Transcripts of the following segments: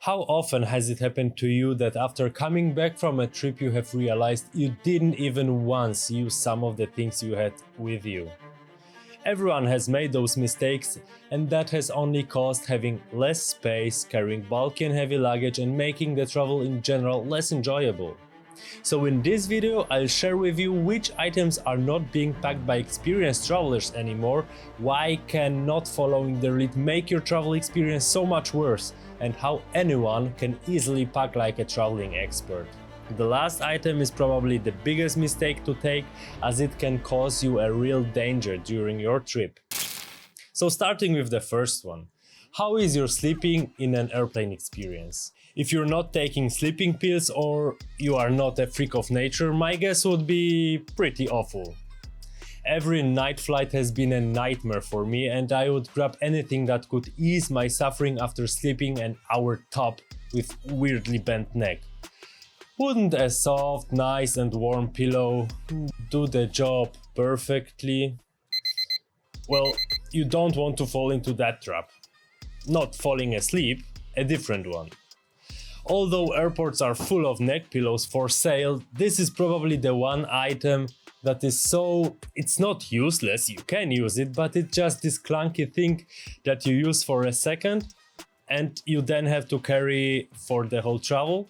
How often has it happened to you that after coming back from a trip you have realized you didn't even once use some of the things you had with you? Everyone has made those mistakes, and that has only caused having less space, carrying bulky and heavy luggage, and making the travel in general less enjoyable. So in this video I'll share with you which items are not being packed by experienced travelers anymore, why can not following their lead make your travel experience so much worse, and how anyone can easily pack like a traveling expert. The last item is probably the biggest mistake to take, as it can cause you a real danger during your trip. So starting with the first one. How is your sleeping in an airplane experience? If you're not taking sleeping pills or you are not a freak of nature, my guess would be pretty awful. Every night flight has been a nightmare for me, and I would grab anything that could ease my suffering after sleeping an hour top with weirdly bent neck. Wouldn't a soft, nice and warm pillow do the job perfectly? Well, you don't want to fall into that trap. Not falling asleep, a different one. Although airports are full of neck pillows for sale, this is probably the one item that is it's not useless, you can use it, but it's just this clunky thing that you use for a second and you then have to carry for the whole travel.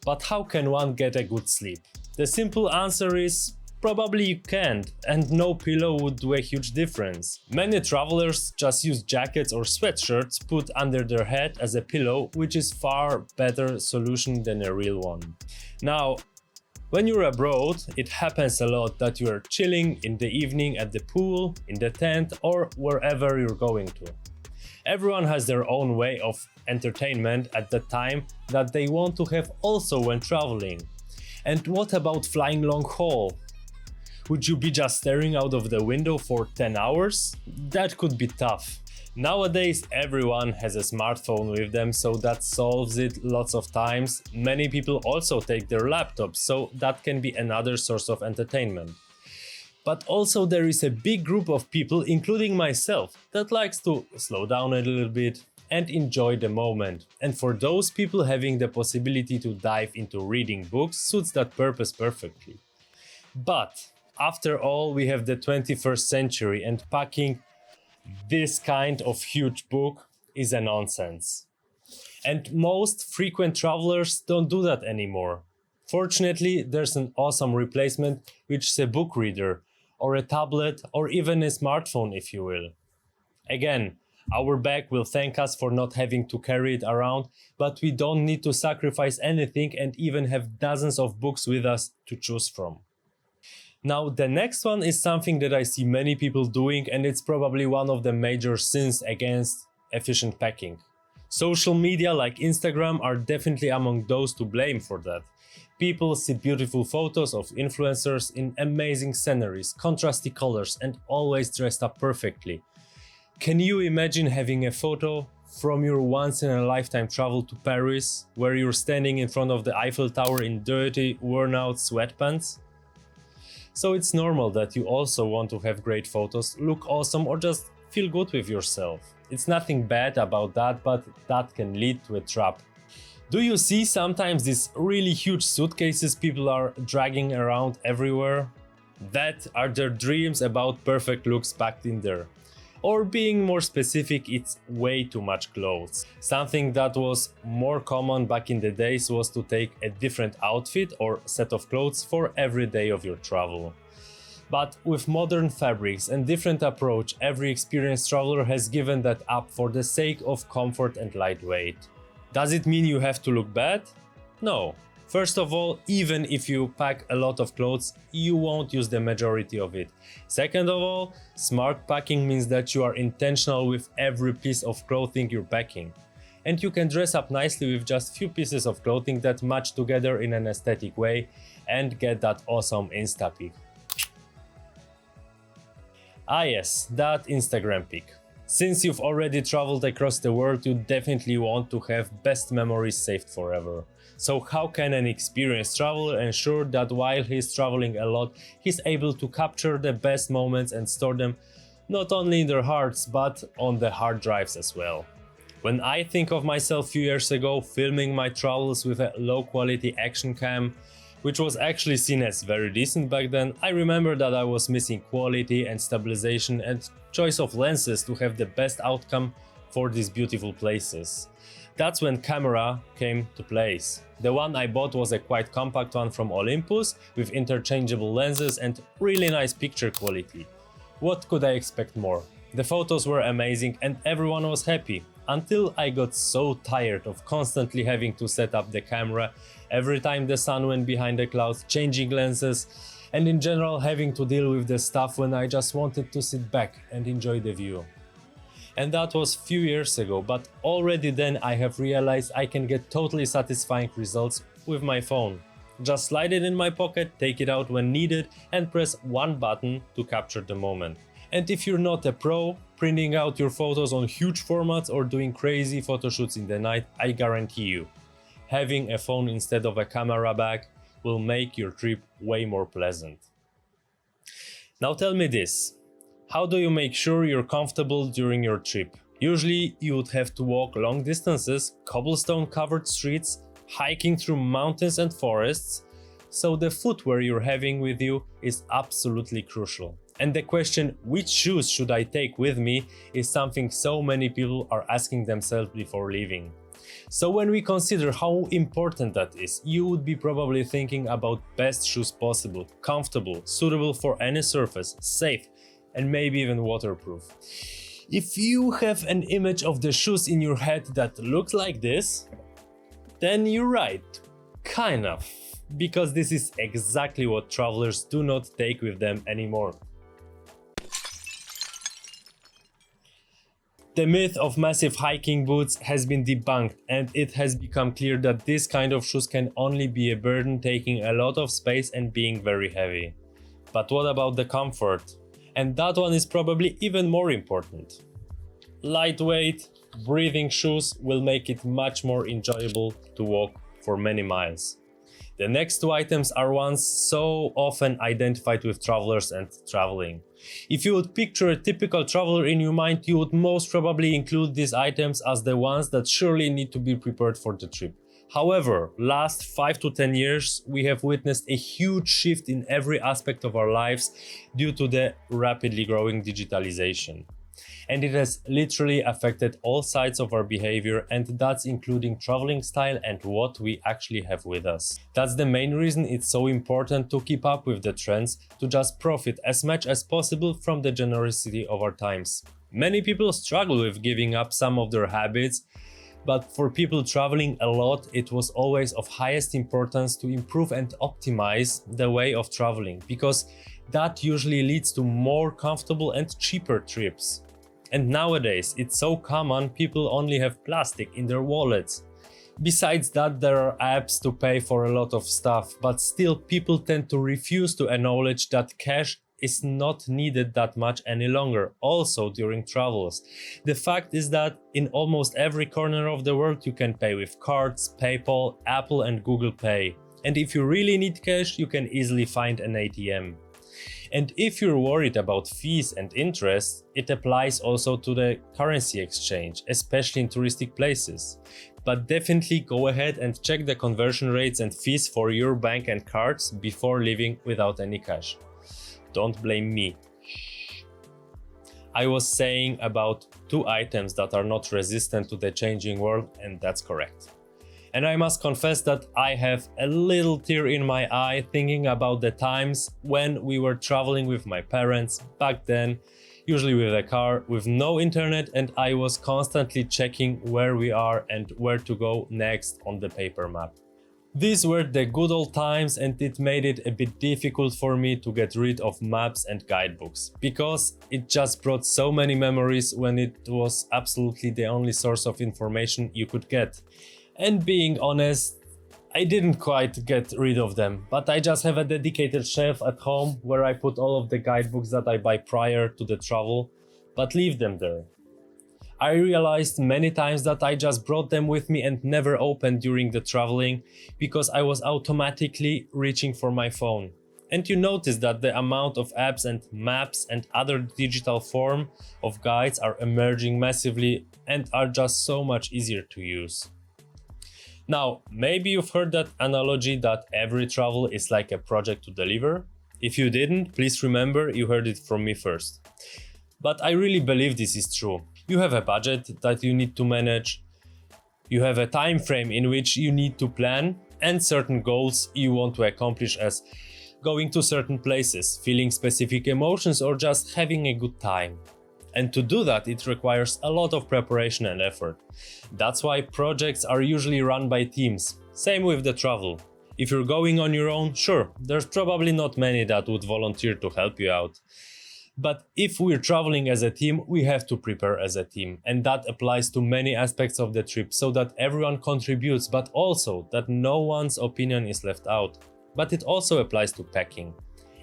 But how can one get a good sleep? The simple answer is probably you can't, and no pillow would do a huge difference. Many travelers just use jackets or sweatshirts put under their head as a pillow, which is far better solution than a real one. Now, when you're abroad, it happens a lot that you are chilling in the evening at the pool, in the tent, or wherever you're going to. Everyone has their own way of entertainment at the time that they want to have also when traveling. And what about flying long haul? Would you be just staring out of the window for 10 hours? That could be tough. Nowadays everyone has a smartphone with them, so that solves it lots of times. Many people also take their laptops, so that can be another source of entertainment. But also there is a big group of people, including myself, that likes to slow down a little bit and enjoy the moment. And for those people, having the possibility to dive into reading books suits that purpose perfectly. But after all, we have the 21st century, and packing this kind of huge book is a nonsense. And most frequent travelers don't do that anymore. Fortunately, there's an awesome replacement, which is a book reader, or a tablet, or even a smartphone if you will. Again, our bag will thank us for not having to carry it around, but we don't need to sacrifice anything and even have dozens of books with us to choose from. Now the next one is something that I see many people doing, and it's probably one of the major sins against efficient packing. Social media like Instagram are definitely among those to blame for that. People see beautiful photos of influencers in amazing sceneries, contrasty colors, and always dressed up perfectly. Can you imagine having a photo from your once-in-a-lifetime travel to Paris, where you're standing in front of the Eiffel Tower in dirty, worn-out sweatpants? So it's normal that you also want to have great photos, look awesome, or just feel good with yourself. It's nothing bad about that, but that can lead to a trap. Do you see sometimes these really huge suitcases people are dragging around everywhere? That are their dreams about perfect looks packed in there. Or being more specific, it's way too much clothes. Something that was more common back in the days was to take a different outfit or set of clothes for every day of your travel. But with modern fabrics and different approach, every experienced traveler has given that up for the sake of comfort and lightweight. Does it mean you have to look bad? No. First of all, even if you pack a lot of clothes, you won't use the majority of it. Second of all, smart packing means that you are intentional with every piece of clothing you're packing. And you can dress up nicely with just few pieces of clothing that match together in an aesthetic way and get that awesome Insta pic. Ah yes, that Instagram pic. Since you've already traveled across the world, you definitely want to have best memories saved forever. So how can an experienced traveler ensure that while he's traveling a lot, he's able to capture the best moments and store them not only in their hearts but on the hard drives as well? When I think of myself a few years ago filming my travels with a low quality action cam, which was actually seen as very decent back then, I remember that I was missing quality and stabilization and choice of lenses to have the best outcome for these beautiful places. That's when camera came to place. The one I bought was a quite compact one from Olympus with interchangeable lenses and really nice picture quality. What could I expect more? The photos were amazing and everyone was happy, until I got so tired of constantly having to set up the camera every time the sun went behind the clouds, changing lenses, and in general having to deal with the stuff when I just wanted to sit back and enjoy the view. And that was few years ago, but already then I have realized I can get totally satisfying results with my phone. Just slide it in my pocket, take it out when needed and press one button to capture the moment. And if you're not a pro, printing out your photos on huge formats or doing crazy photo shoots in the night, I guarantee you, having a phone instead of a camera bag will make your trip way more pleasant. Now tell me this, how do you make sure you're comfortable during your trip? Usually you would have to walk long distances, cobblestone covered streets, hiking through mountains and forests, so the footwear you're having with you is absolutely crucial. And the question, which shoes should I take with me, is something so many people are asking themselves before leaving. So when we consider how important that is, you would be probably thinking about best shoes possible, comfortable, suitable for any surface, safe, and maybe even waterproof. If you have an image of the shoes in your head that looks like this, then you're right, kind of, because this is exactly what travelers do not take with them anymore. The myth of massive hiking boots has been debunked, and it has become clear that this kind of shoes can only be a burden, taking a lot of space and being very heavy. But what about the comfort? And that one is probably even more important. Lightweight, breathing shoes will make it much more enjoyable to walk for many miles. The next two items are ones so often identified with travelers and traveling. If you would picture a typical traveler in your mind, you would most probably include these items as the ones that surely need to be prepared for the trip. However, last 5 to 10 years, we have witnessed a huge shift in every aspect of our lives due to the rapidly growing digitalization. And it has literally affected all sides of our behavior, and that's including traveling style and what we actually have with us. That's the main reason it's so important to keep up with the trends, to just profit as much as possible from the generosity of our times. Many people struggle with giving up some of their habits, but for people traveling a lot, it was always of highest importance to improve and optimize the way of traveling, because that usually leads to more comfortable and cheaper trips. And nowadays, it's so common people only have plastic in their wallets. Besides that, there are apps to pay for a lot of stuff, but still people tend to refuse to acknowledge that cash is not needed that much any longer, also during travels. The fact is that in almost every corner of the world you can pay with cards, PayPal, Apple and Google Pay. And if you really need cash, you can easily find an ATM. And if you're worried about fees and interest, it applies also to the currency exchange, especially in touristic places. But definitely go ahead and check the conversion rates and fees for your bank and cards before leaving without any cash. Don't blame me. I was saying about two items that are not resistant to the changing world, and that's correct. And I must confess that I have a little tear in my eye thinking about the times when we were traveling with my parents back then, usually with a car, with no internet, and I was constantly checking where we are and where to go next on the paper map. These were the good old times, and it made it a bit difficult for me to get rid of maps and guidebooks, because it just brought so many memories when it was absolutely the only source of information you could get. And being honest, I didn't quite get rid of them, but I just have a dedicated shelf at home where I put all of the guidebooks that I buy prior to the travel, but leave them there. I realized many times that I just brought them with me and never opened during the traveling because I was automatically reaching for my phone. And you notice that the amount of apps and maps and other digital form of guides are emerging massively and are just so much easier to use. Now, maybe you've heard that analogy that every travel is like a project to deliver. If you didn't, please remember you heard it from me first. But I really believe this is true. You have a budget that you need to manage, you have a time frame in which you need to plan, and certain goals you want to accomplish, as going to certain places, feeling specific emotions, or just having a good time. And to do that, it requires a lot of preparation and effort. That's why projects are usually run by teams. Same with the travel. If you're going on your own, sure, there's probably not many that would volunteer to help you out. But if we're traveling as a team, we have to prepare as a team. And that applies to many aspects of the trip, so that everyone contributes, but also that no one's opinion is left out. But it also applies to packing.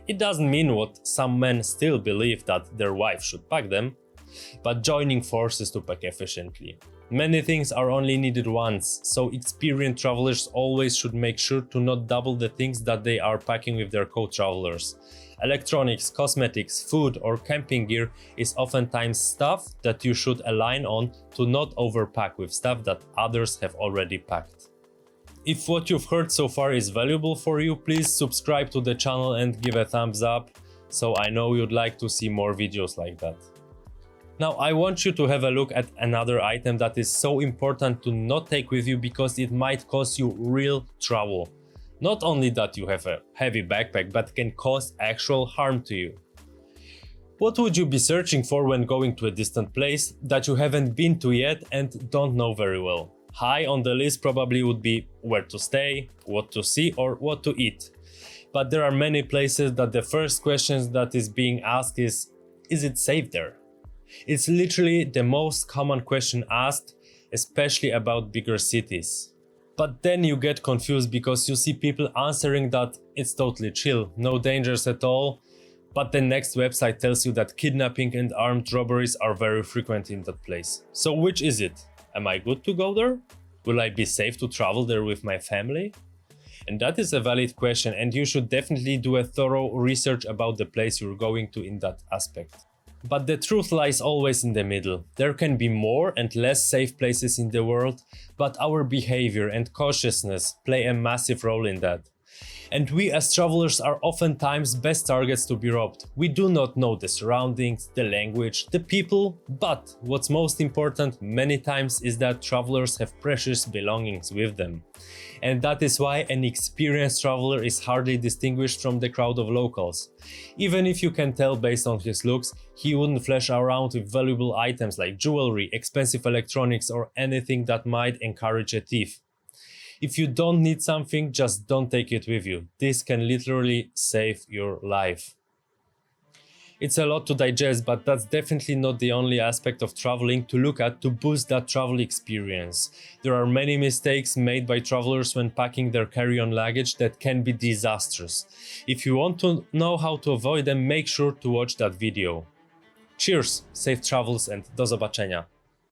It doesn't mean what some men still believe, that their wife should pack them, but joining forces to pack efficiently. Many things are only needed once, so experienced travelers always should make sure to not double the things that they are packing with their co-travelers. Electronics, cosmetics, food or camping gear is oftentimes stuff that you should align on to not overpack with stuff that others have already packed. If what you've heard so far is valuable for you, please subscribe to the channel and give a thumbs up, so I know you'd like to see more videos like that. Now I want you to have a look at another item that is so important to not take with you because it might cause you real trouble. Not only that you have a heavy backpack, but can cause actual harm to you. What would you be searching for when going to a distant place that you haven't been to yet and don't know very well? High on the list probably would be where to stay, what to see or what to eat. But there are many places that the first question that is being asked is it safe there? It's literally the most common question asked, especially about bigger cities. But then you get confused because you see people answering that it's totally chill, no dangers at all, but the next website tells you that kidnapping and armed robberies are very frequent in that place. So which is it? Am I good to go there? Will I be safe to travel there with my family? And that is a valid question, and you should definitely do a thorough research about the place you're going to in that aspect. But the truth lies always in the middle. There can be more and less safe places in the world, but our behavior and cautiousness play a massive role in that. And we as travelers are oftentimes best targets to be robbed. We do not know the surroundings, the language, the people, but what's most important many times is that travelers have precious belongings with them. And that is why an experienced traveler is hardly distinguished from the crowd of locals. Even if you can tell based on his looks, he wouldn't flash around with valuable items like jewelry, expensive electronics or anything that might encourage a thief. If you don't need something, just don't take it with you. This can literally save your life. It's a lot to digest, but that's definitely not the only aspect of traveling to look at to boost that travel experience. There are many mistakes made by travelers when packing their carry-on luggage that can be disastrous. If you want to know how to avoid them, make sure to watch that video. Cheers, safe travels and do zobaczenia.